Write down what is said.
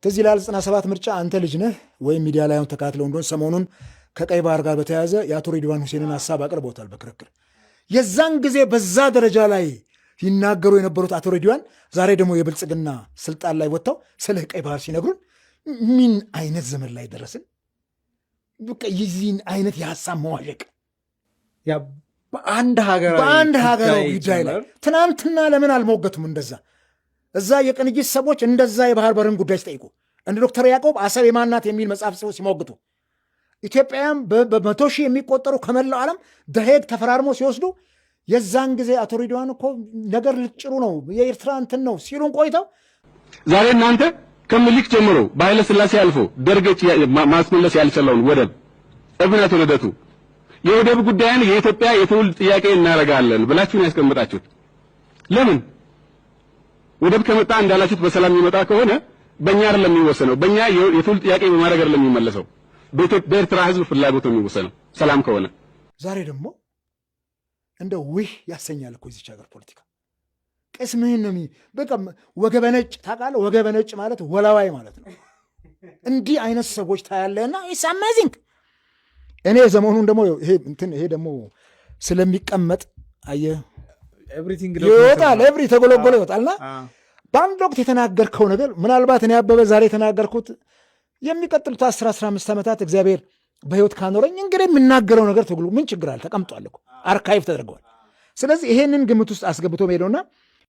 ትዝ ይላል 97 ምርጫ አንተ ልጅ ነህ ወይም ሚዲያ ላይ ተካትለው እንደሆነ ሰሞኑን ከቀይ ባህር ጋር በተያያዘ የአቶ ሬድዋን ሁሴንን ሀሳብ አቅርቦታል በክርክር። የዛን ጊዜ በዛ ደረጃ ላይ ይናገሩ የነበሩት አቶ ሬድዋን ዛሬ ደግሞ የብልጽግና ስልጣን ላይ ወጥተው ስለ ቀይ ባህር ሲነግሩን ምን አይነት ዘመን ላይ ደረስን? በቃ የዚህን አይነት የሀሳብ መዋዠቅ በአንድ ሀገራዊ ጉዳይ ላይ ትናንትና ለምን አልሞገቱም? እንደዛ እዛ የቅንጅት ሰዎች እንደዛ የባህር በርን ጉዳይ ሲጠይቁ እንደ ዶክተር ያዕቆብ አሰብ የማናት የሚል መጽሐፍ ጽፎ ሲሞግቱ ኢትዮጵያውያን በመቶ ሺህ የሚቆጠሩ ከመላው ዓለም ደሄግ ተፈራርሞ ሲወስዱ የዛን ጊዜ አቶ ሬድዋን እኮ ነገር ልጭሩ ነው የኤርትራ እንትን ነው ሲሉን ቆይተው ዛሬ እናንተ ከምኒልክ ጀምሮ በኃይለ ሥላሴ አልፎ ደርገች ማስመለስ ያልቻለውን ወደብ እብነት ወለደቱ የወደብ ጉዳይን የኢትዮጵያ የትውልድ ጥያቄ እናረጋለን ብላችሁን ያስቀምጣችሁት ለምን? ወደብ ከመጣ እንዳላችሁት በሰላም የሚመጣ ከሆነ በእኛ አይደለም የሚወሰነው፣ በእኛ የትውልድ ጥያቄ በማድረግ አይደለም የሚመለሰው፣ በኤርትራ ሕዝብ ፍላጎት ነው የሚወሰነው ሰላም ከሆነ። ዛሬ ደግሞ እንደ ውህ ያሰኛል እኮ እዚች ሀገር ፖለቲካ ቅስምህን ነው በቃ ወገበነጭ ታውቃለህ? ወገበነጭ ማለት ወላዋይ ማለት ነው። እንዲህ አይነት ሰዎች ታያለህና ኢትስ አሜዚንግ። እኔ ዘመኑን ደግሞ ይሄ ደግሞ ስለሚቀመጥ አየህ ይወጣል ኤቭሪ ተጎለጎለ ይወጣልና በአንድ ወቅት የተናገርከው ነገር ምናልባት እኔ አበበ ዛሬ የተናገርኩት የሚቀጥሉት 10-15 ዓመታት እግዚአብሔር በህይወት ካኖረኝ እንግዲህ የምናገረው ነገር ምን ችግር አለ? ተቀምጧል እኮ አርካይቭ ተደርገዋል። ስለዚህ ይሄንን ግምት ውስጥ አስገብቶ ሄደውና